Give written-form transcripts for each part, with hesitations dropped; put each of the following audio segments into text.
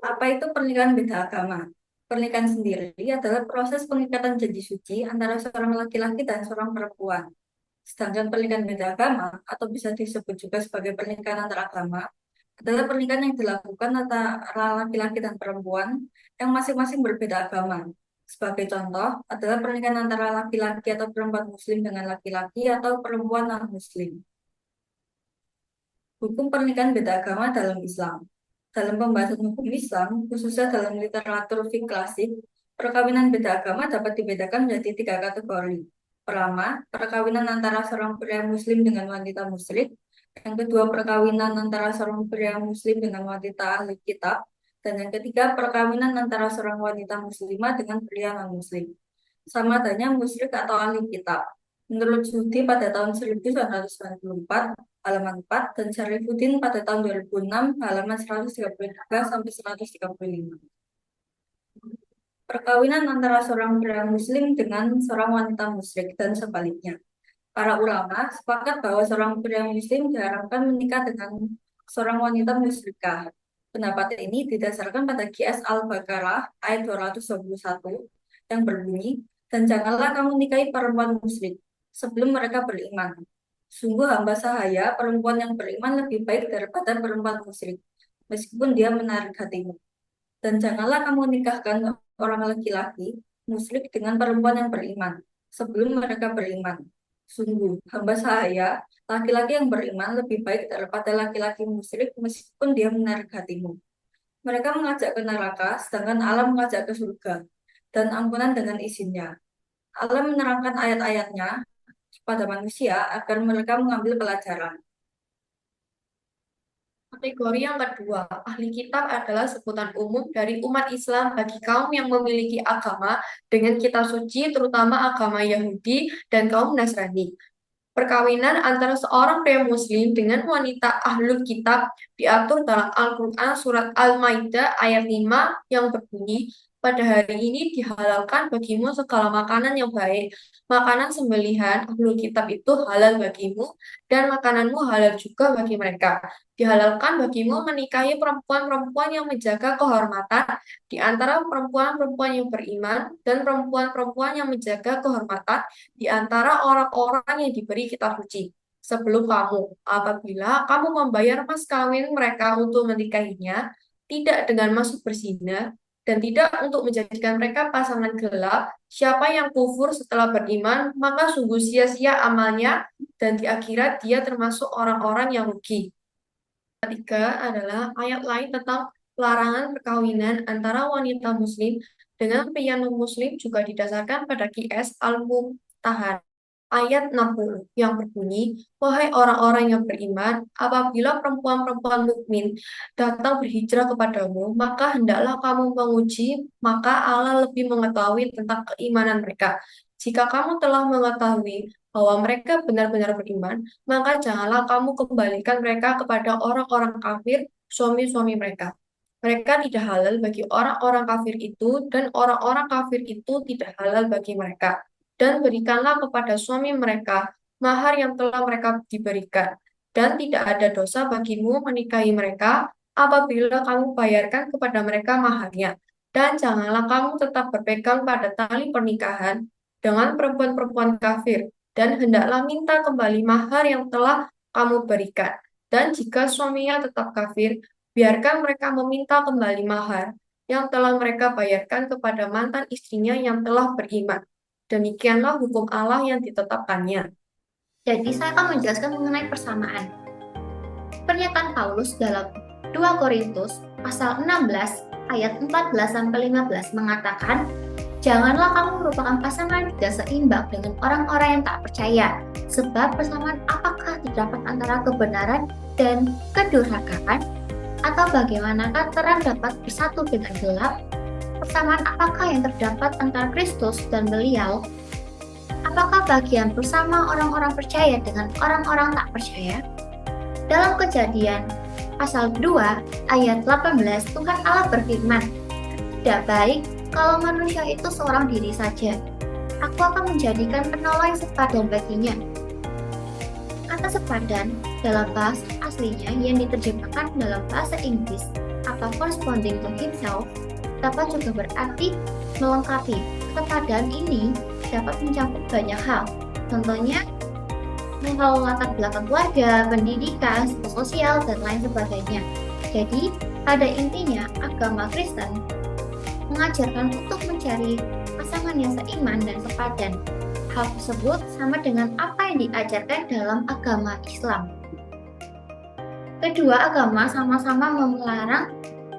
Apa itu pernikahan beda agama? Pernikahan sendiri adalah proses pengikatan janji suci antara seorang laki-laki dan seorang perempuan. Sedangkan pernikahan beda agama, atau bisa disebut juga sebagai pernikahan antaragama, adalah pernikahan yang dilakukan antara laki-laki dan perempuan yang masing-masing berbeda agama. Sebagai contoh, adalah pernikahan antara laki-laki atau perempuan muslim dengan laki-laki atau perempuan non-muslim. Hukum pernikahan beda agama dalam Islam. Dalam pembahasan hukum Islam, khususnya dalam literatur fiqh klasik, perkawinan beda agama dapat dibedakan menjadi tiga kategori. Pertama, perkawinan antara seorang pria muslim dengan wanita musyrik. Yang kedua, perkawinan antara seorang pria muslim dengan wanita ahli kitab. Dan yang ketiga, perkawinan antara seorang wanita muslimah dengan pria non-muslim. Sama adanya musyrik atau ahli kitab. Menurut Sudi pada tahun 1994, halaman 4, dan Syarifuddin pada tahun 2006, halaman 133 sampai 135. Perkawinan antara seorang pria muslim dengan seorang wanita musyrik dan sebaliknya. Para ulama sepakat bahwa seorang pria muslim diharapkan menikah dengan seorang wanita musyrikah. Pendapat ini didasarkan pada Qiyas Al-Baqarah ayat 221 yang berbunyi, dan janganlah kamu nikahi perempuan musyrik sebelum mereka beriman. Sungguh hamba sahaya, perempuan yang beriman lebih baik daripada perempuan musyrik, meskipun dia menarik hatimu. Dan janganlah kamu nikahkan orang laki-laki musyrik dengan perempuan yang beriman, sebelum mereka beriman. Sungguh, hamba sahaya, laki-laki yang beriman lebih baik daripada laki-laki musyrik, meskipun dia menarik hatimu. Mereka mengajak ke neraka, sedangkan Allah mengajak ke surga, dan ampunan dengan izinnya. Allah menerangkan ayat-ayatnya kepada manusia agar mereka mengambil pelajaran. Kategori yang kedua, ahli kitab adalah sebutan umum dari umat Islam bagi kaum yang memiliki agama dengan kitab suci, terutama agama Yahudi dan kaum Nasrani. Perkawinan antara seorang pria muslim dengan wanita ahlul kitab diatur dalam Al-Quran surat Al-Maidah ayat 5 yang berbunyi, pada hari ini dihalalkan bagimu segala makanan yang baik. Makanan sembelihan ahlul kitab itu halal bagimu dan makananmu halal juga bagi mereka. Dihalalkan bagimu menikahi perempuan-perempuan yang menjaga kehormatan di antara perempuan-perempuan yang beriman dan perempuan-perempuan yang menjaga kehormatan di antara orang-orang yang diberi kitab suci sebelum kamu, apabila kamu membayar mas kawin mereka untuk menikahinya, tidak dengan maksud berzina, dan tidak untuk menjadikan mereka pasangan gelap, siapa yang kufur setelah beriman, maka sungguh sia-sia amalnya, dan di akhirat dia termasuk orang-orang yang rugi. Ketiga adalah ayat lain tentang larangan perkawinan antara wanita muslim dengan pria non-muslim juga didasarkan pada Qiyas Al-Mumtahan ayat 60 yang berbunyi, wahai orang-orang yang beriman, apabila perempuan-perempuan mukmin datang berhijrah kepadamu, maka hendaklah kamu menguji, maka Allah lebih mengetahui tentang keimanan mereka. Jika kamu telah mengetahui bahwa mereka benar-benar beriman, maka janganlah kamu kembalikan mereka kepada orang-orang kafir, suami-suami mereka. Mereka tidak halal bagi orang-orang kafir itu, dan orang-orang kafir itu tidak halal bagi mereka. Dan berikanlah kepada suami mereka mahar yang telah mereka diberikan. Dan tidak ada dosa bagimu menikahi mereka apabila kamu bayarkan kepada mereka maharnya. Dan janganlah kamu tetap berpegang pada tali pernikahan dengan perempuan-perempuan kafir, dan hendaklah minta kembali mahar yang telah kamu berikan. Dan jika suaminya tetap kafir, biarkan mereka meminta kembali mahar yang telah mereka bayarkan kepada mantan istrinya yang telah beriman. Demikianlah hukum Allah yang ditetapkannya. Jadi saya akan menjelaskan mengenai persamaan. Pernyataan Paulus dalam 2 Korintus pasal 16 ayat 14-15 mengatakan, janganlah kamu merupakan pasangan tidak seimbang dengan orang-orang yang tak percaya, sebab persamaan apakah terdapat antara kebenaran dan kedurhakaan, atau bagaimanakah terang dapat bersatu dengan gelap? Persamaan apakah yang terdapat antara Kristus dan beliau? Apakah bagian bersama orang-orang percaya dengan orang-orang tak percaya? Dalam Kejadian pasal 2 ayat 18, Tuhan Allah berfirman, tidak baik kalau manusia itu seorang diri saja. Aku akan menjadikan penolong yang sepadan baginya. Kata sepadan dalam bahasa aslinya yang diterjemahkan dalam bahasa Inggris atau corresponding to himself dapat juga berarti melengkapi. Kepadan ini dapat mencakup banyak hal, contohnya mengenal latar belakang keluarga, pendidikan, sosial, dan lain sebagainya. Jadi, pada intinya, agama Kristen mengajarkan untuk mencari pasangan yang seiman dan sepadan. Hal tersebut sama dengan apa yang diajarkan dalam agama Islam. Kedua agama sama-sama melarang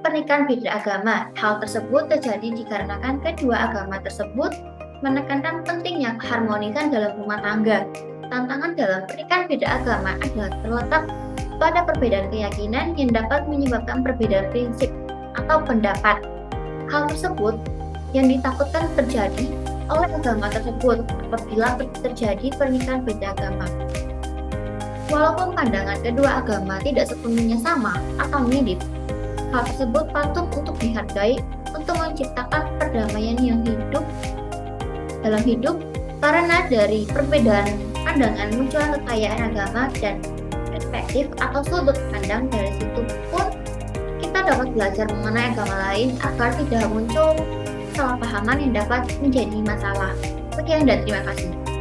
pernikahan beda agama. Hal tersebut terjadi dikarenakan kedua agama tersebut menekankan pentingnya keharmonisan dalam rumah tangga. Tantangan dalam pernikahan beda agama adalah terletak pada perbedaan keyakinan yang dapat menyebabkan perbedaan prinsip atau pendapat. Hal tersebut yang ditakutkan terjadi oleh agama tersebut apabila terjadi pernikahan beda agama. Walaupun pandangan kedua agama tidak sepenuhnya sama atau mirip, hal tersebut patut untuk dihargai untuk menciptakan perdamaian yang dalam hidup karena dari perbedaan pandangan muncul kekayaan agama dan perspektif atau sudut pandang. Dari situ pun kita dapat belajar mengenai agama lain agar tidak muncul kesalahpahaman yang dapat menjadi masalah. Sekian dan terima kasih.